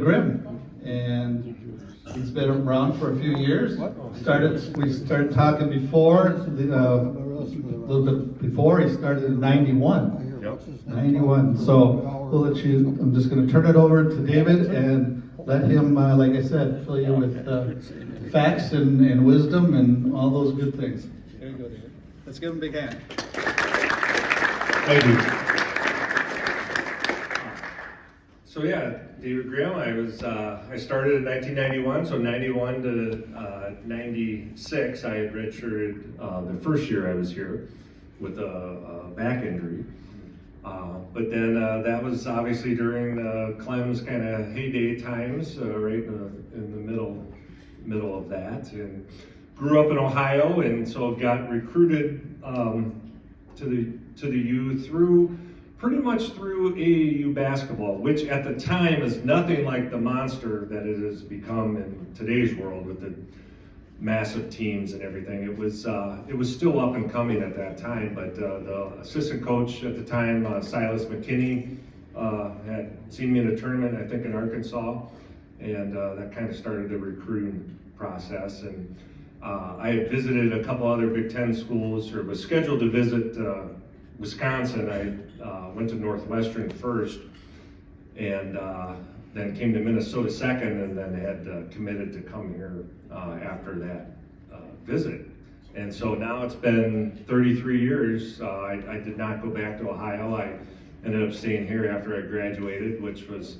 Grimm, and he's been around for a few years. We started talking before, a little bit before. He started in '91. Yep. 91. So we'll let you. I'm just going to turn it over to David and let him, like I said, fill you with facts and wisdom and all those good things. There you go, David. Let's give him a big hand. Thank you. So yeah, David Grimm. I started in 1991. So 91 to 96, I had redshirted the first year I was here with a back injury. But then that was obviously during Clem's kind of heyday times, right in the middle of that, and grew up in Ohio, and so got recruited to the U pretty much through AAU basketball, which at the time is nothing like the monster that it has become in today's world with the massive teams and everything. It was still up and coming at that time, but the assistant coach at the time, Silas McKinney, had seen me in a tournament, I think in Arkansas, and that kind of started the recruiting process. And I had visited a couple other Big Ten schools, or was scheduled to visit Wisconsin. I went to Northwestern first, and then came to Minnesota second, and then had committed to come here after that visit. And so now it's been 33 years. I did not go back to Ohio. I ended up staying here after I graduated, which was,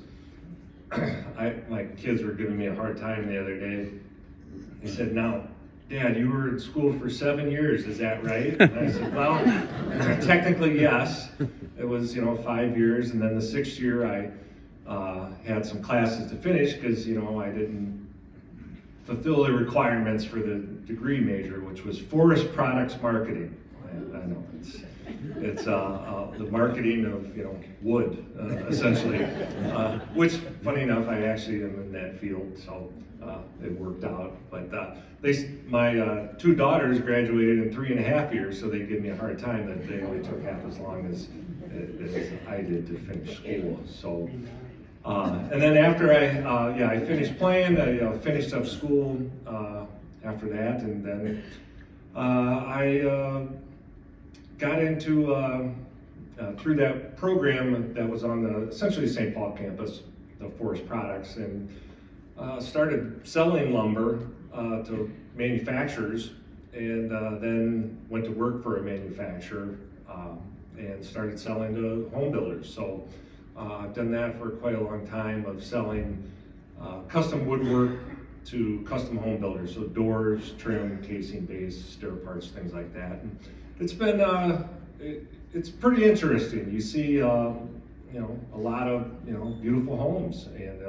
my kids were giving me a hard time the other day. They said, "Now, Dad, you were in school for 7 years, is that right?" And I said, "Well, technically yes. It was 5 years, and then the 6th year I had some classes to finish because I didn't fulfill the requirements for the degree major, which was forest products marketing." I know it's the marketing of wood, essentially, which funny enough I actually am in that field, so it worked out. But my 2 daughters graduated in 3.5 years, so they give me a hard time that they only took half as long as I did to finish school. So. And then after I finished playing, I finished up school after that, and then I got into through that program that was on the essentially St. Paul campus, the forest products, and started selling lumber to manufacturers, and then went to work for a manufacturer and started selling to home builders. So. I've done that for quite a long time, of selling custom woodwork to custom home builders, so doors, trim, casing, base, stair parts, things like that. And it's been it's pretty interesting. You see a lot of beautiful homes, and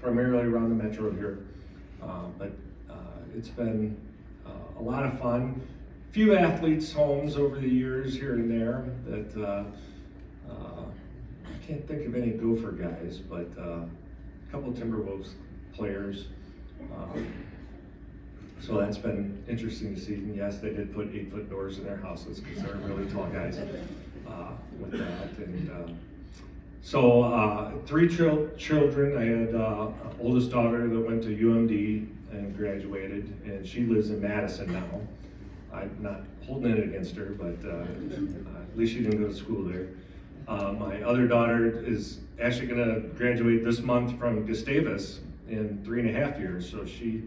primarily around the metro here. But it's been a lot of fun. Few athletes' homes over the years here and there that. I can't think of any Gopher guys, but a couple Timberwolves players. So that's been interesting to see. And yes, they did put 8-foot doors in their houses because they're really tall guys with that. And so 3 children. I had an oldest daughter that went to UMD and graduated, and she lives in Madison now. I'm not holding it against her, but at least she didn't go to school there. My other daughter is actually going to graduate this month from Gustavus in 3.5 years. So she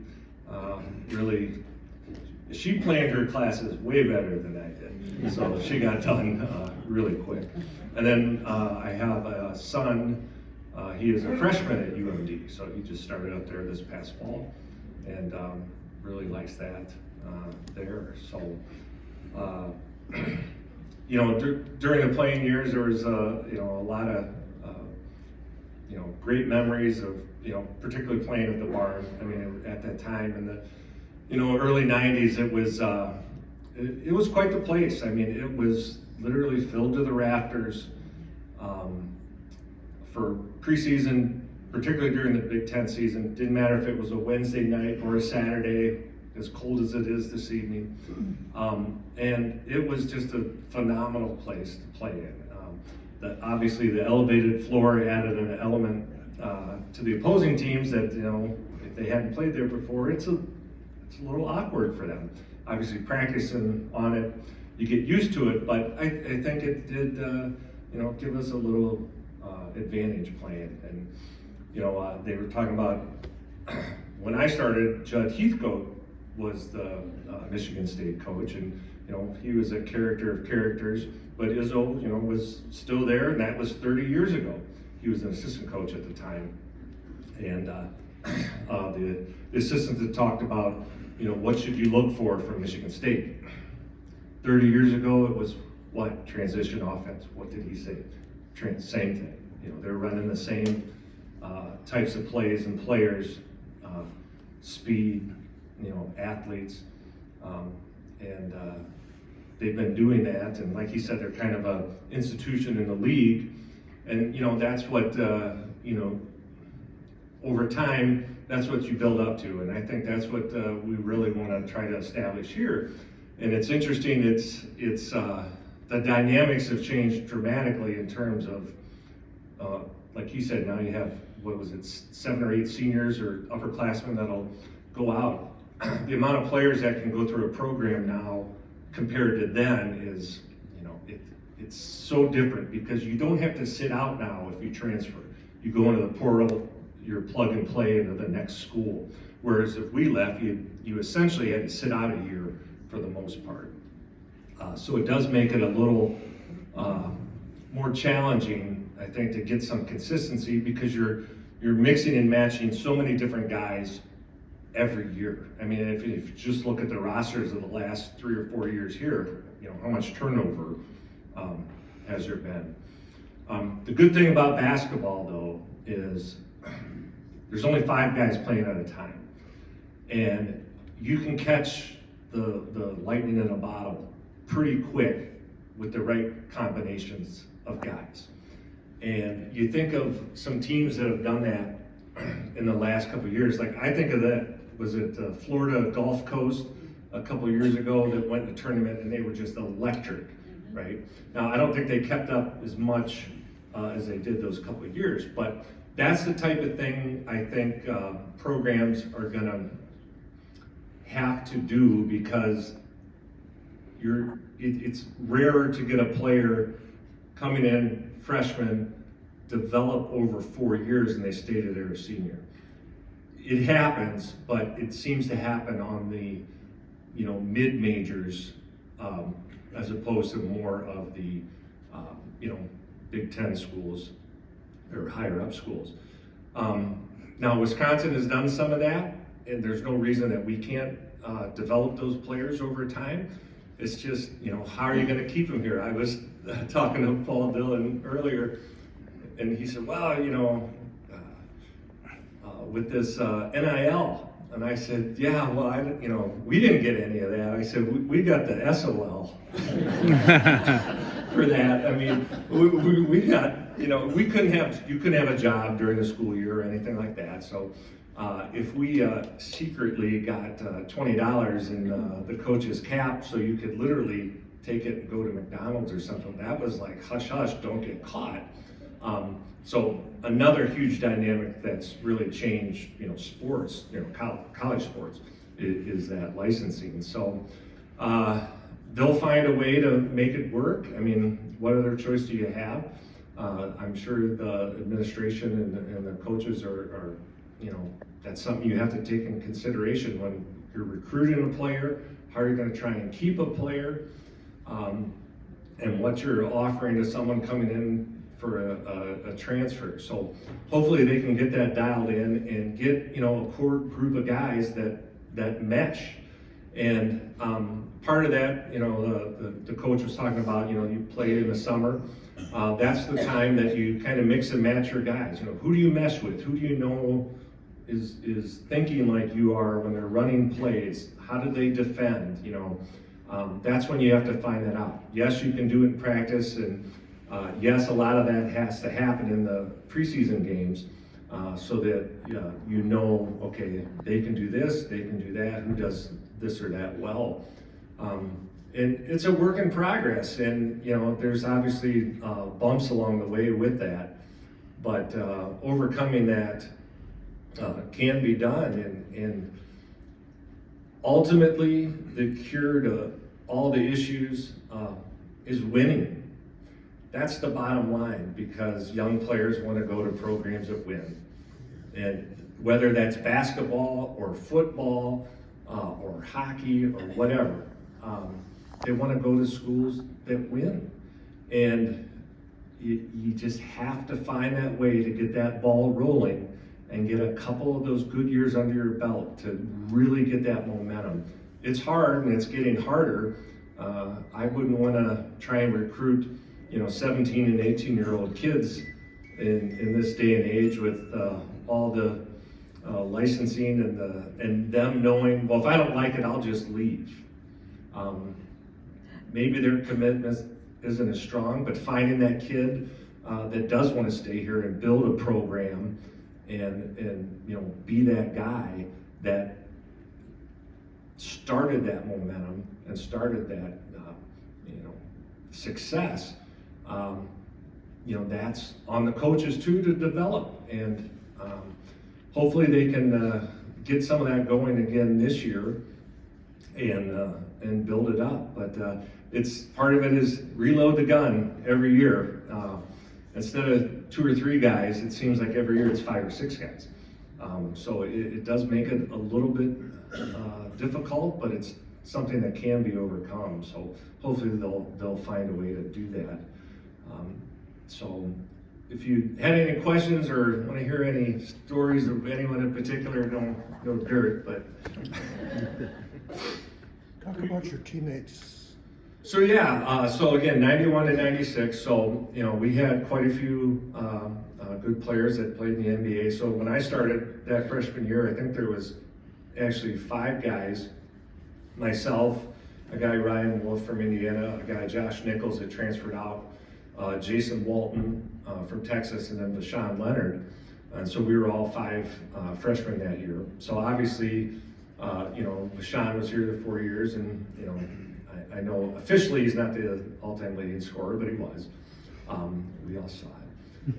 she planned her classes way better than I did. So she got done really quick. And then I have a son. He is a freshman at UMD, so he just started up there this past fall, and really likes that there. So. During the playing years, there was a lot of great memories of particularly playing at the barn. I mean, at that time in the early '90s, it was quite the place. I mean, it was literally filled to the rafters for preseason, particularly during the Big Ten season. Didn't matter if it was a Wednesday night or a Saturday, as cold as it is this evening. And it was just a phenomenal place to play in. Obviously the elevated floor added an element to the opposing teams that, if they hadn't played there before, it's a little awkward for them. Obviously, practicing on it, you get used to it, but I think it did, give us a little advantage playing. And, they were talking about, when I started, Judd Heathcote was the Michigan State coach, and, he was a character of characters, but Izzo, was still there, and that was 30 years ago. He was an assistant coach at the time. And the assistant that talked about, what should you look for from Michigan State? 30 years ago, it was what? Transition offense. What did he say? Same thing. They're running the same types of plays and players, speed, athletes, and they've been doing that. And like he said, they're kind of a institution in the league, and that's what over time, that's what you build up to, and I think that's what we really want to try to establish here. And it's interesting. It's the dynamics have changed dramatically in terms of, like you said, now you have, 7 or 8 seniors or upperclassmen that'll go out. The amount of players that can go through a program now compared to then is, it's so different, because you don't have to sit out now if you transfer. You go into the portal, you're plug and play into the next school. Whereas if we left, you essentially had to sit out a year for the most part. So it does make it a little more challenging, I think, to get some consistency, because you're mixing and matching so many different guys every year. I mean, if you just look at the rosters of the last 3 or 4 years here, how much turnover has there been? The good thing about basketball, though, is there's only 5 guys playing at a time, and you can catch the lightning in a bottle pretty quick with the right combinations of guys. And you think of some teams that have done that in the last couple of years. Like, I think of that, was it Florida Gulf Coast a couple of years ago that went to tournament, and they were just electric, right? Now, I don't think they kept up as much as they did those couple of years, but that's the type of thing I think programs are gonna have to do, because it's rarer to get a player coming in, freshman, develop over 4 years and they stay to their senior. It happens, but it seems to happen on the mid-majors as opposed to more of the Big Ten schools or higher up schools. Now Wisconsin has done some of that, and there's no reason that we can't develop those players over time. It's just, how are you going to keep them here? I was talking to Paul Dillon earlier, and he said, well, with this NIL, and I said, yeah, well, we didn't get any of that. I said, we got the SOL for that. I mean, we got, you couldn't have a job during the school year or anything like that. So if we secretly got $20 in the coach's cap, so you could literally take it and go to McDonald's or something, that was like, hush, hush, don't get caught. So another huge dynamic that's really changed, sports, college sports, is that licensing. So they'll find a way to make it work. I mean, what other choice do you have? I'm sure the administration and the coaches are, that's something you have to take in consideration when you're recruiting a player, how you're going to try and keep a player, and what you're offering to someone coming in for a transfer. So hopefully they can get that dialed in and get, a core group of guys that mesh. And part of that, the coach was talking about, you play in the summer. That's the time that you kind of mix and match your guys. Who do you mesh with? Who do you know is thinking like you are when they're running plays? How do they defend? That's when you have to find that out. Yes, you can do it in practice, and yes, a lot of that has to happen in the preseason games, so that okay, they can do this, they can do that, who does this or that well. And it's a work in progress, and there's obviously bumps along the way with that, but overcoming that can be done, and ultimately the cure to all the issues is winning. That's the bottom line, because young players want to go to programs that win. And whether that's basketball or football or hockey or whatever, they want to go to schools that win. And you just have to find that way to get that ball rolling and get a couple of those good years under your belt to really get that momentum. It's hard, and it's getting harder. I wouldn't want to try and recruit 17 and 18-year-old kids in this day and age with all the licensing and them knowing, well, if I don't like it, I'll just leave. Maybe their commitment isn't as strong, but finding that kid that does want to stay here and build a program and be that guy that started that momentum and started that success. That's on the coaches too to develop, and hopefully they can get some of that going again this year and build it up. But it's part of it is reload the gun every year. Instead of 2 or 3 guys, it seems like every year it's 5 or 6 guys. So it does make it a little bit difficult, but it's something that can be overcome. So hopefully they'll find a way to do that. So if you had any questions or want to hear any stories of anyone in particular, no dirt, but. Talk about your teammates. So yeah, so again, 91 to 96. So we had quite a few good players that played in the NBA. So when I started that freshman year, I think there was actually 5 guys. Myself, a guy Ryan Wolf from Indiana, a guy Josh Nichols that transferred out, Jason Walton from Texas, and then Deshaun Leonard. And so we were all 5 freshmen that year. So obviously, Deshaun was here the 4 years, and I know officially he's not the all-time leading scorer, but he was. We all saw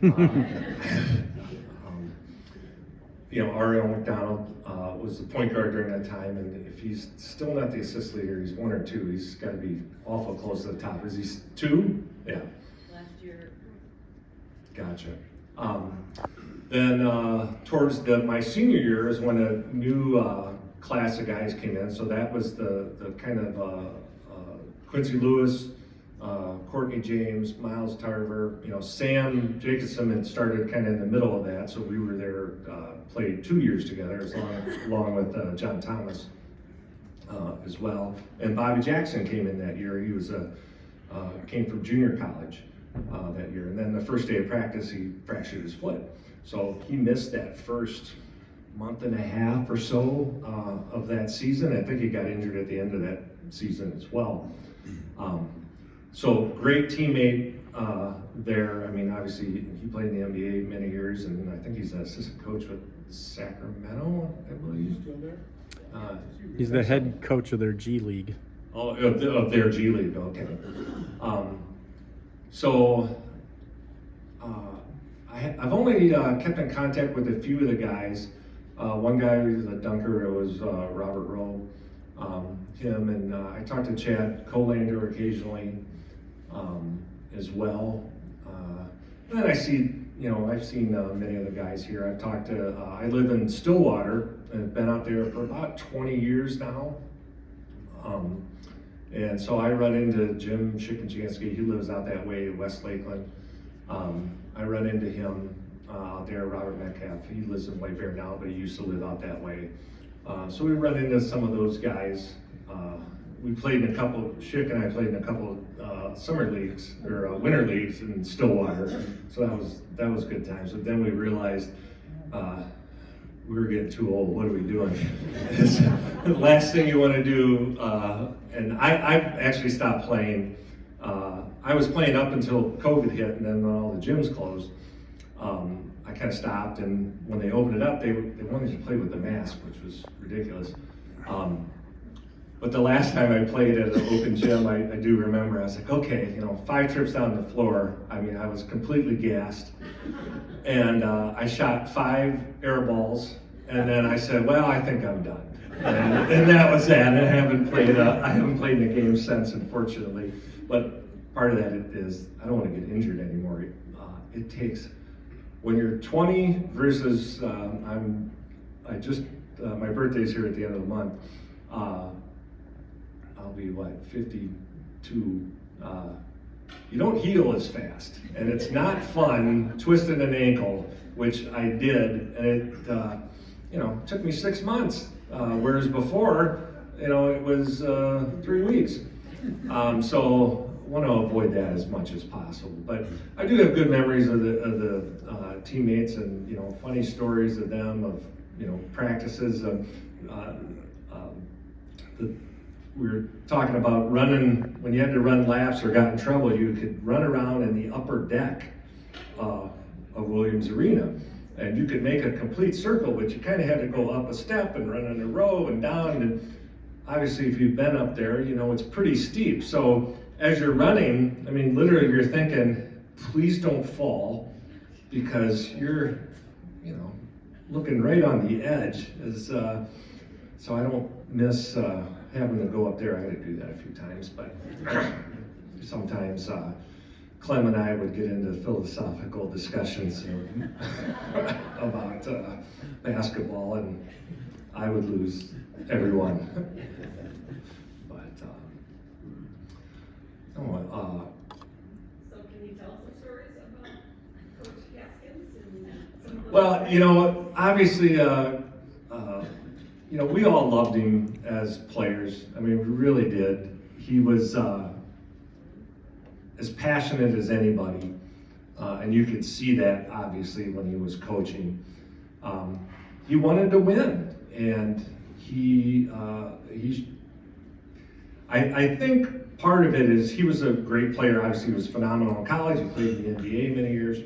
it. Ariel McDonald was the point guard during that time, and if he's still not the assist leader, he's 1 or 2. He's got to be awful close to the top. Is he 2? Yeah. Last year. Gotcha. Then towards my senior year is when a new class of guys came in. So that was the kind of Quincy Lewis, Courtney James, Miles Tarver, Sam Jacobson had started kind of in the middle of that. So we were there, played 2 years together along with John Thomas as well. And Bobby Jackson came in that year. He was came from junior college that year. And then the first day of practice, he fractured his foot. So he missed that first month and a half or so of that season. I think he got injured at the end of that season as well. So great teammate there. I mean, obviously he played in the NBA many years, and I think he's an assistant coach with Sacramento, I believe. Still there? He's the head coach of their G League. Oh, of their G League, okay. So I've only kept in contact with a few of the guys. One guy who was a dunker was Robert Rowe. Him and I talked to Chad Colander occasionally as well. And then I see, I've seen many of the guys here. I've talked to, I live in Stillwater and have been out there for about 20 years now. And so I run into Jim Shickenchansky. He lives out that way, West Lakeland. I run into him out there, Robert Metcalf. He lives in White Bear now, but he used to live out that way. So we run into some of those guys. We played in a couple, Schick and I played in a couple summer leagues or winter leagues in Stillwater. So that was good times. But then we realized we were getting too old. What are we doing? The last thing you want to do, and I've actually stopped playing. I was playing up until COVID hit, and then when all the gyms closed, I kind of stopped. And when they opened it up, they wanted to play with the mask, which was ridiculous. But the last time I played at an open gym, I do remember, I was like, okay, 5 trips down the floor. I mean, I was completely gassed. And I shot 5 air balls And then I said, well, I think I'm done. And that was that. I haven't played in a game since, unfortunately. But part of that is I don't want to get injured anymore. It takes, when you're 20 versus my birthday's here at the end of the month. I'll be 52. You don't heal as fast, and it's not fun twisting an ankle, which I did, and it took me 6 months, whereas before, it was 3 weeks. So I want to avoid that as much as possible. But I do have good memories of the teammates, and funny stories of them, of practices. We were talking about running, when you had to run laps or got in trouble, you could run around in the upper deck of Williams Arena. And you could make a complete circle, but you kind of had to go up a step and run in a row and down. And obviously, if you've been up there, it's pretty steep. So as you're running, literally you're thinking, please don't fall, because you're, looking right on the edge. So I don't miss having to go up there. I had to do that a few times, but sometimes Clem and I would get into philosophical discussions about basketball, and I would lose every one. But So can you tell some stories about Coach Haskins and well, obviously, we all loved him as players. We really did. He was as passionate as anybody, and you could see that obviously when he was coaching. He wanted to win, and I think part of it is he was a great player. Obviously, he was phenomenal in college. He played in the NBA many years.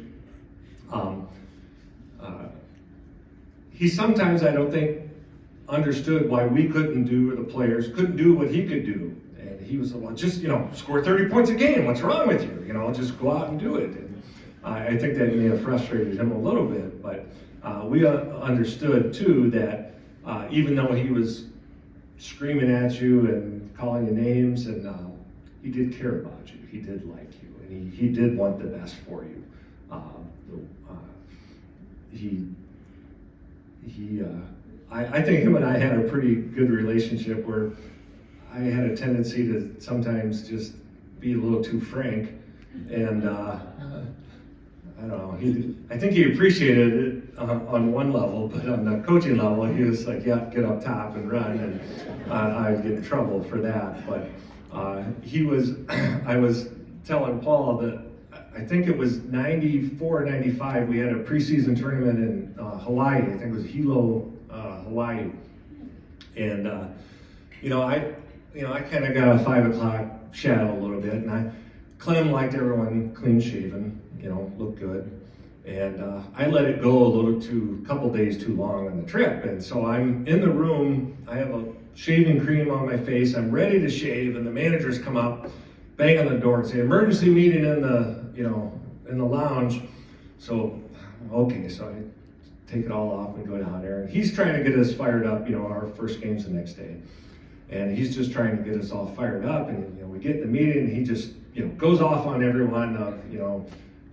He sometimes, I don't think, understood why we couldn't do, or the players couldn't do what he could do. And he was like, just, score 30 points a game. What's wrong with you? Just go out and do it. And I think that may have frustrated him a little bit, but we understood too that even though he was screaming at you and calling you names, and he did care about you. He did like you, and he did want the best for you. I think him and I had a pretty good relationship, where I had a tendency to sometimes just be a little too frank, and I don't know. I think he appreciated it on one level, but on the coaching level, he was like, "Yeah, get up top and run," and I'd get in trouble for that. But I was telling Paul that I think it was 94, 95, we had a preseason tournament in Hawaii. I think it was Hilo, Hawaii. And, I kind of got a 5 o'clock shadow a little bit. And Clem liked everyone clean shaven, looked good. And I let it go a couple days too long on the trip. And so I'm in the room, I have a shaving cream on my face, I'm ready to shave, and the managers come up, bang on the door and say, emergency meeting in the lounge. So, okay, so I take it all off and go down there. And he's trying to get us fired up, our first game's the next day. And he's just trying to get us all fired up. And, we get in the meeting, and he just, goes off on everyone of,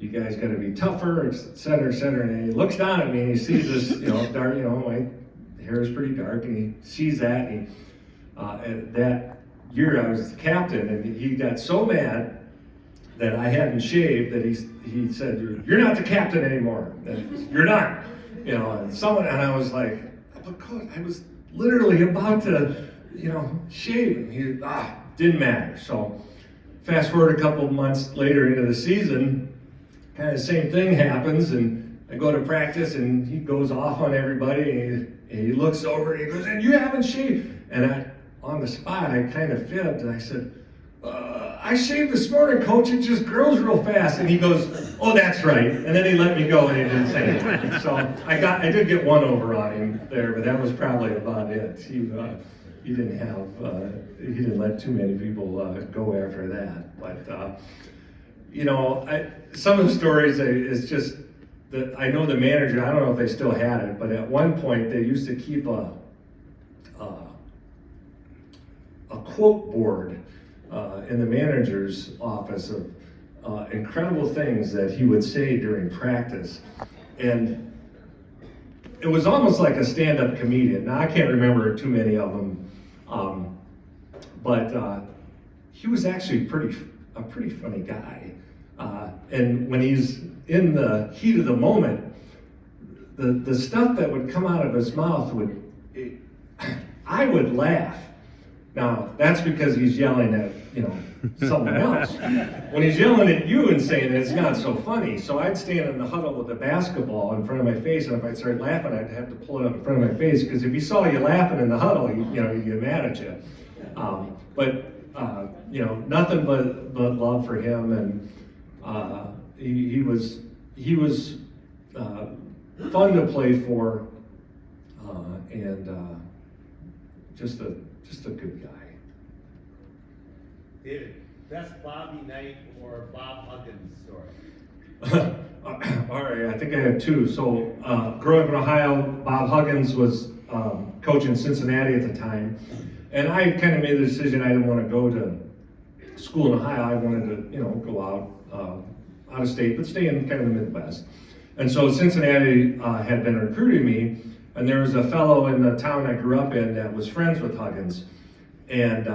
you guys got to be tougher, et cetera, et cetera. And he looks down at me, and he sees this, dark, my hair is pretty dark, and he sees that. And that year I was the captain, and he got so mad that I hadn't shaved that he said, "You're not the captain anymore. You're not." And I was like, "But coach, I was literally about to, shave." And he didn't matter. So fast forward a couple of months later into the season, kind of the same thing happens, and I go to practice, and he goes off on everybody, and he looks over, and he goes, "And you haven't shaved." And on the spot, I kind of fibbed, and I said, "I shaved this morning, coach. It just grows real fast." And he goes, "Oh, that's right." And then he let me go, and he didn't say anything. So I did get one over on him there, but that was probably about it. He didn't let too many people go after that. But some of the stories, it's just I know the manager, I don't know if they still had it, but at one point they used to keep a quote board in the manager's office of incredible things that he would say during practice. And it was almost like a stand-up comedian. Now I can't remember too many of them, but he was actually a pretty funny guy. And when he's in the heat of the moment, the stuff that would come out of his mouth I would laugh. Now, that's because he's yelling at, someone else. When he's yelling at you and saying it, it's not so funny. So I'd stand in the huddle with the basketball in front of my face, and if I started laughing, I'd have to pull it up in front of my face, because if he saw you laughing in the huddle, he'd get mad at you. Nothing but love for him, and he was fun to play for, and just a good guy. David, best Bobby Knight or Bob Huggins story? All right, I think I have two. So, growing up in Ohio, Bob Huggins was coaching Cincinnati at the time, and I kind of made the decision I didn't want to go to school in Ohio. I wanted to, go out of state, but stay in kind of the Midwest. And so Cincinnati had been recruiting me, and there was a fellow in the town I grew up in that was friends with Huggins, and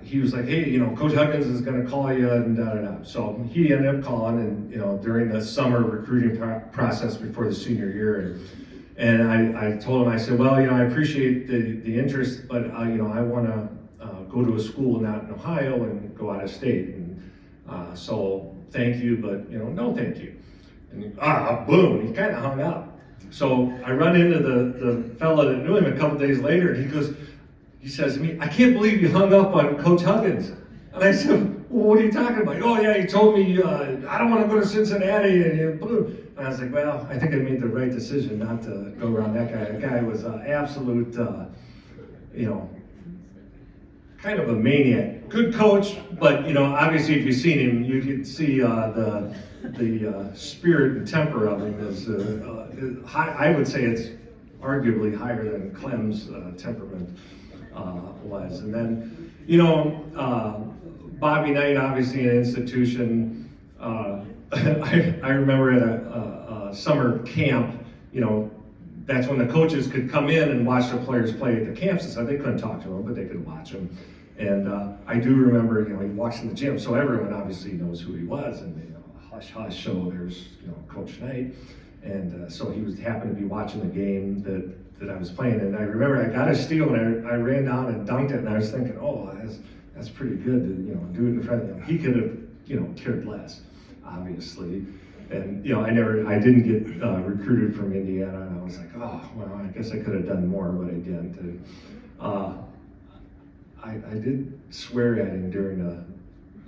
he was like, hey, Coach Huggins is going to call you, and da-da-da. So he ended up calling, and during the summer recruiting process before the senior year, and I told him, I said, well, I appreciate the interest, but I want to go to a school not in Ohio and go out of state, and so thank you, but no thank you. And boom, he kind of hung up. So I run into the fellow that knew him a couple days later, and he says to me, I can't believe you hung up on Coach Huggins. And I said, well, what are you talking about? Oh yeah, he told me I don't want to go to Cincinnati, and boom. And I was like, well, I think I made the right decision not to go around that guy. That guy was an absolute, kind of a maniac. Good coach, but obviously if you've seen him, you can see the spirit and temper of him is high. I would say it's arguably higher than Clem's temperament was. And then, Bobby Knight, obviously an institution. I remember at a summer camp, that's when the coaches could come in and watch the players play at the camps, and so they couldn't talk to them, but they could watch them. And I do remember, he walks in the gym, so everyone obviously knows who he was, and hush hush, so there's Coach Knight, and so he happened to be watching the game that I was playing, and I remember I got a steal, and I ran down and dunked it, and I was thinking, oh, that's pretty good to do it in front of him. He could have cared less, obviously. And I didn't get recruited from Indiana, and I was like, oh well, I guess I could have done more, but I didn't. And, I did swear at him during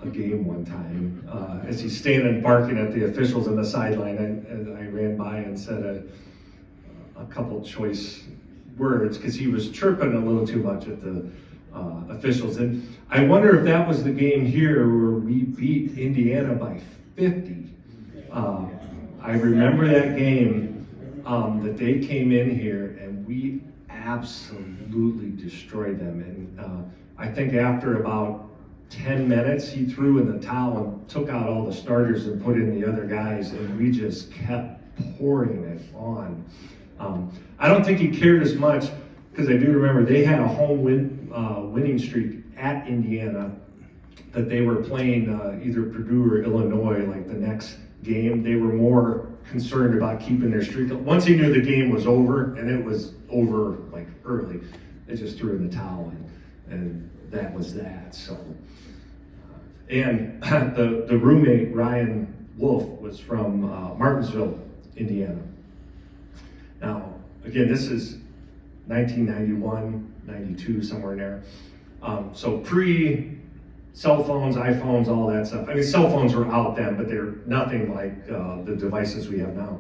a game one time as he's standing barking at the officials on the sideline, and I ran by and said a couple choice words because he was chirping a little too much at the officials. And I wonder if that was the game here where we beat Indiana by 50. I remember that game that they came in here and we absolutely destroyed them. And I think after about 10 minutes, he threw in the towel and took out all the starters and put in the other guys, and we just kept pouring it on. I don't think he cared as much, because I do remember they had a home winning streak at Indiana that they were playing either Purdue or Illinois like the next game. They were more concerned about keeping their streak. Once he knew the game was over, and it was over like early, they just threw in the towel, and that was that. So, and the roommate, Ryan Wolf, was from Martinsville, Indiana. Now, again, this is 1991, 92, somewhere in there. So pre-cell phones, iPhones, all that stuff. I mean, cell phones were out then, but they're nothing like the devices we have now.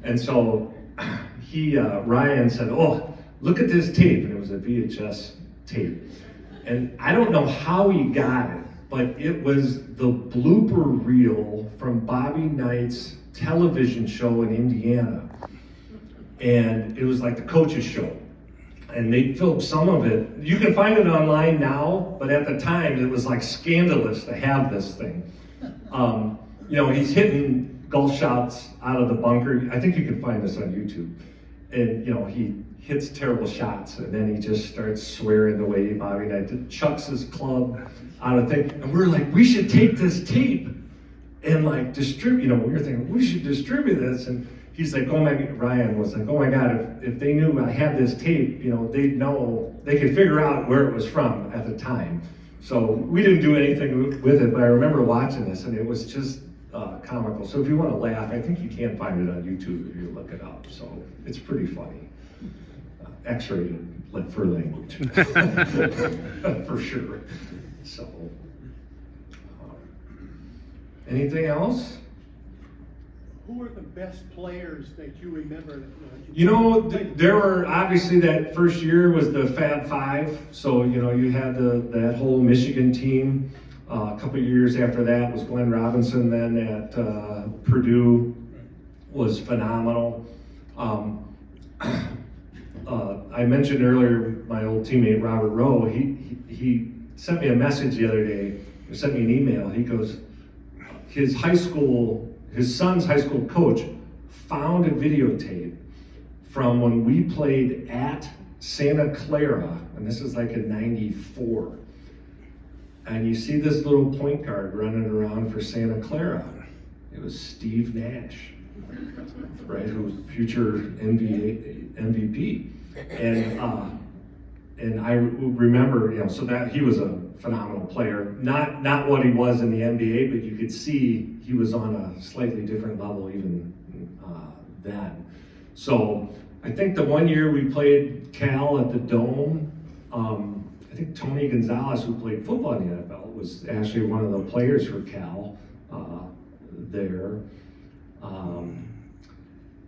And so Ryan said, oh, look at this tape. And it was a VHS tape. And I don't know how he got it, but it was the blooper reel from Bobby Knight's television show in Indiana. And it was like the coach's show. And they filmed some of it. You can find it online now, but at the time it was like scandalous to have this thing. You know, he's hitting golf shots out of the bunker. I think you can find this on YouTube. And, you know, he hits terrible shots, and then he just starts swearing the way Bobby Knight chucks his club out of thing. And we're like, we should take this tape and like distribute, you know, we were thinking, we should distribute this. And he's like, oh my, Ryan was like, oh my God, if they knew I had this tape, you know, they'd know, they could figure out where it was from at the time. So we didn't do anything with it, but I remember watching this, and it was just comical. So if you want to laugh, I think you can find it on YouTube if you look it up. So it's pretty funny. X-rated for language, for sure. So, anything else? Who are the best players that you remember? You know, there were obviously that first year was the Fab Five. So you know, you had that whole Michigan team. A couple of years after that was Glenn Robinson. Then at Purdue was phenomenal. I mentioned earlier my old teammate Robert Rowe. He sent me a message the other day. He sent me an email. He goes, his son's high school coach found a videotape from when we played at Santa Clara, and this is like in '94. And you see this little point guard running around for Santa Clara. It was Steve Nash, right? Who was future NBA MVP. And I remember, you know, so that he was a phenomenal player. Not what he was in the NBA, but you could see he was on a slightly different level even then. So I think the one year we played Cal at the Dome, I think Tony Gonzalez, who played football in the NFL, was actually one of the players for Cal there.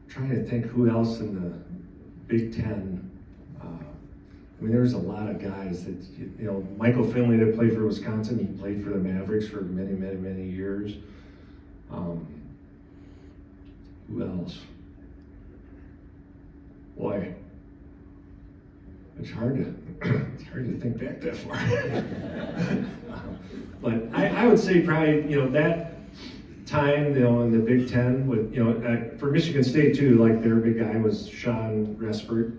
Trying to think who else in the Big Ten. I mean, there's a lot of guys that, you know, Michael Finley that played for Wisconsin, he played for the Mavericks for many years. Who else? Boy, it's hard to think back that far. But I would say probably, you know, that time, you know, in the Big Ten with, you know, for Michigan State too, like their big guy was Sean Respert.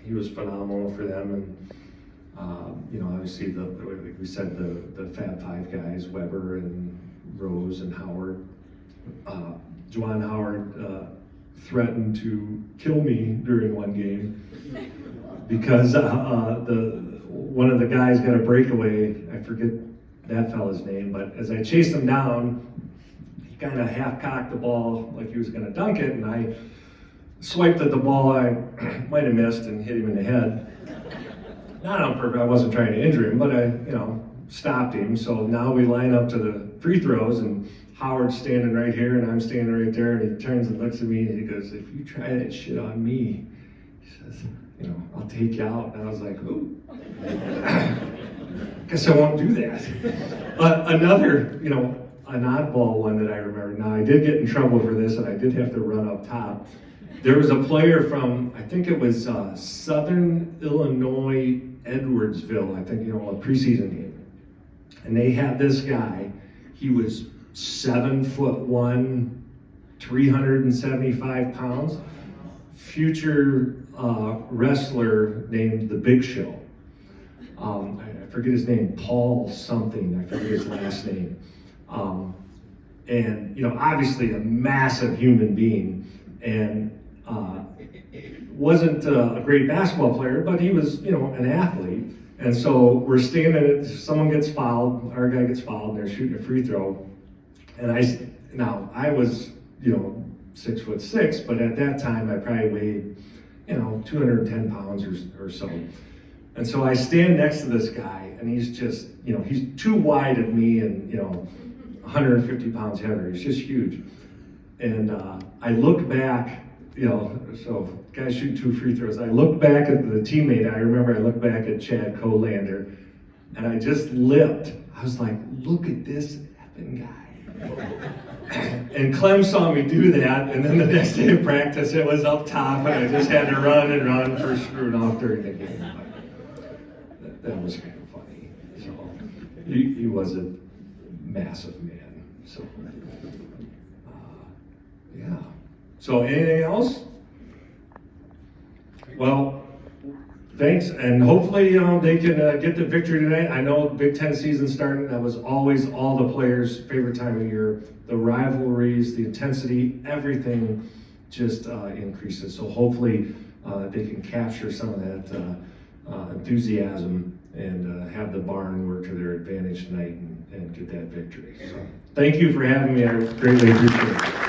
He was phenomenal for them, and you know, obviously like we said, the Fab Five guys, Weber and Rose and Howard. Juwan Howard threatened to kill me during one game because one of the guys got a breakaway. I forget that fella's name, but as I chased him down, he kind of half-cocked the ball like he was going to dunk it, and I swiped at the ball. I might have missed and hit him in the head. Not on purpose, I wasn't trying to injure him, but I, you know, stopped him. So now we line up to the free throws, and Howard's standing right here, and I'm standing right there, and he turns and looks at me, and he goes, if you try that shit on me, he says, you know, I'll take you out. And I was like, ooh. Guess I won't do that. Another, you know, an oddball one that I remember. Now, I did get in trouble for this, and I did have to run up top. There was a player from, I think it was Southern Illinois, Edwardsville, I think, you know, a preseason game. And they had this guy. He was 7'1", 375 pounds, future wrestler named The Big Show. I forget his name, Paul something, I forget his last name. And, you know, obviously a massive human being, and wasn't a great basketball player, but he was, you know, an athlete. And so we're standing, someone gets fouled, our guy gets fouled, and they're shooting a free throw. And I was, you know, 6'6", but at that time I probably weighed, you know, 210 pounds or so. And so I stand next to this guy, and he's just, you know, he's too wide of me and, you know, 150 pounds heavier. He's just huge. And I look back, you know, so guys shoot 2 free throws. I look back at the teammate. I remember I looked back at Chad Colander, and I just lipped. I was like, look at this effing guy. And Clem saw me do that, and then the next day of practice, it was up top, and I just had to run and run for screwing off during the game. That was kind of funny. So he was a massive man. So yeah. So anything else? Well, thanks, and hopefully they can get the victory tonight. I know Big Ten season starting. That was always all the players' favorite time of year. The rivalries, the intensity, everything just increases. So hopefully they can capture some of that enthusiasm and have the barn work to their advantage tonight and get that victory. So, thank you for having me. I greatly appreciate it.